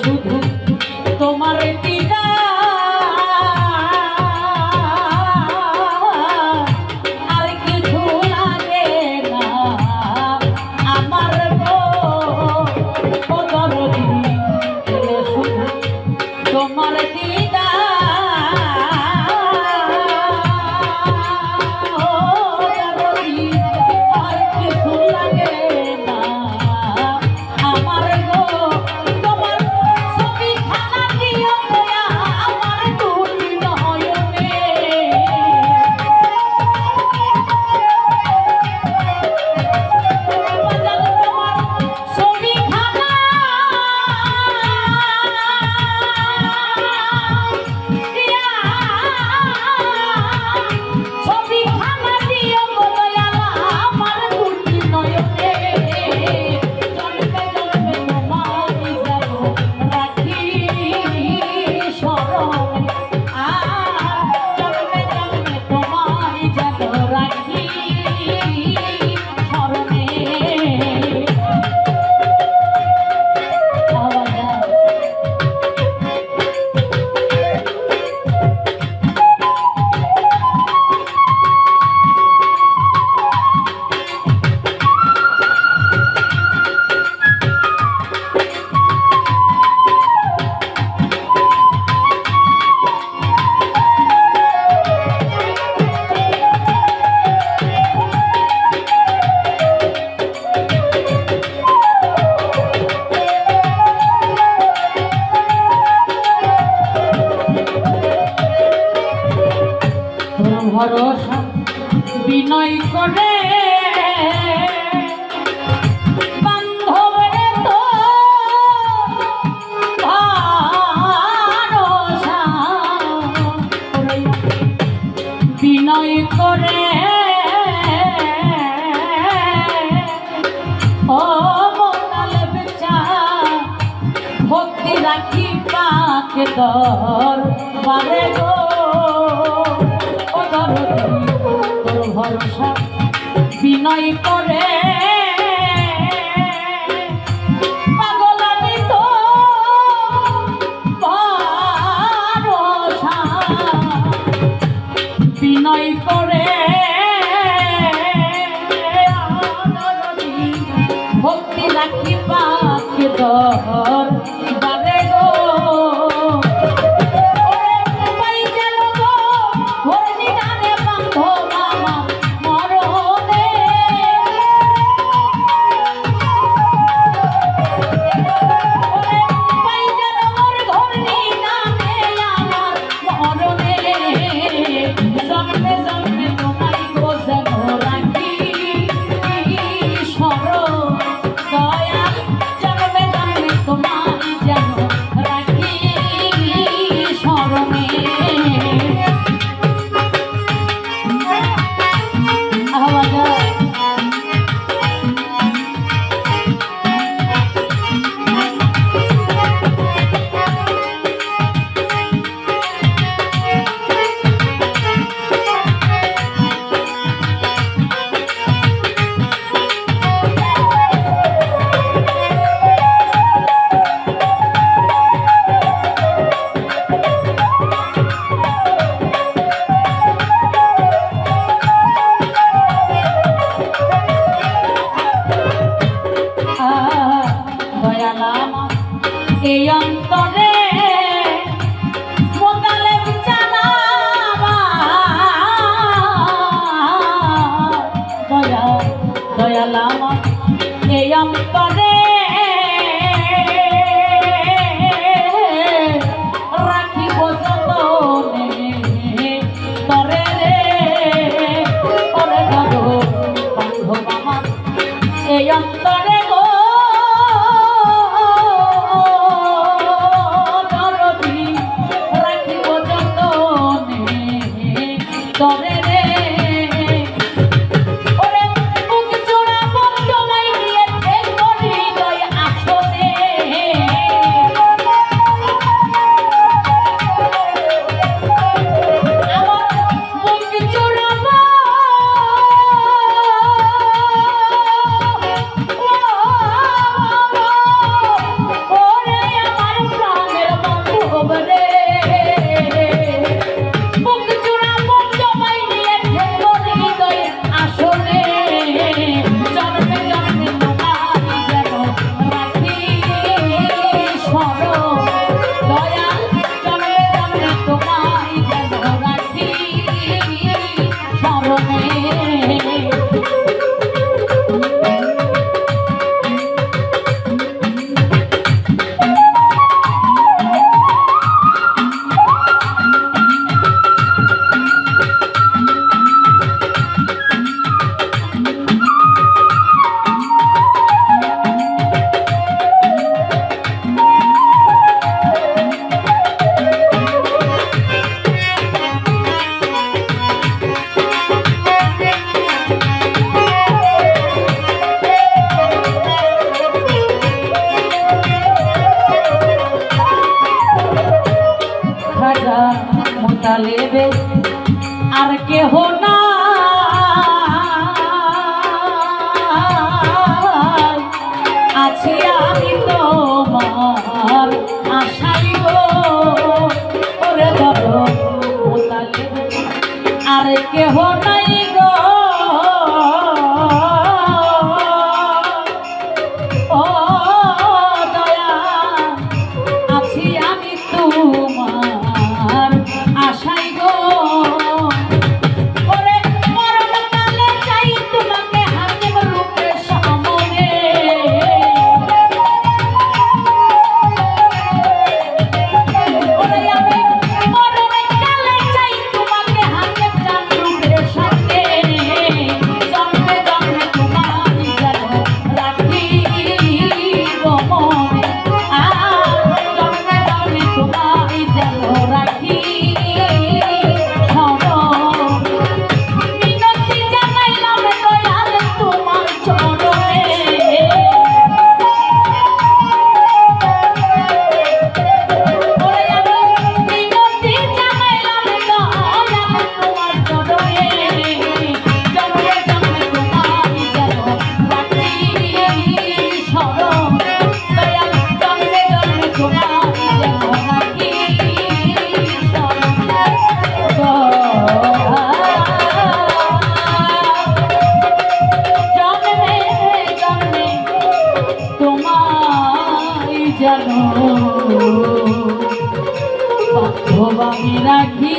শুধু তোমার দিদা আর কিছু লাগে না আমার গো দরদি শুধু তোমার দিদা ভরসা বিনয় করে বান্ধবে তো ভরসা বিনয় করে ও মনাল বেচা ভক্তি রাখি পাকে দর বারে গো ভরসা বিনয় করে পাগল আমি তো ভরসা বিনয় করে ভক্তি রাখি পাকে দর বারে গো এই অন্তরে মোতালে জানাবা দয়া দয়ালাম এই অন্তরে রাখিব যতনে তরে রে ওরে ধরো বান্ধব আমার এই অন্তরে গো তরে রে ওরে মুখ জোড়া বন্ধ নাই দিয়ে করি তালেবে আর কেহ না আছি আমি তোমার আশাই গো ওরে ধরো ও তালেবে আর কেহ নাই গো ও দয়া আছি আমি তোমার আশাই গো ওরে মরণ কালে চাই তোমাকে হাতে রূপে সামনে ওরে আমি মরণ কালে চাই তোমাকে হাতে রূপে সামনে জন্মে জন্মে তোমার যেন রাখি গো মনে জন্মে জন্মে তোমার যেন রাখি মিনতি জানাইলাম দয়াল তোমার চরণে ওরে আমি মিনতি জানাইলাম দয়াল তোমার চরণে জন্মে জন্মে তোমার যেন রাখি স্মরণ দয়াল জন্মে জন্মে তোমার যেন রাখি জন্মে জন্মে তোমায় যেন বান্ধব আমি রাখি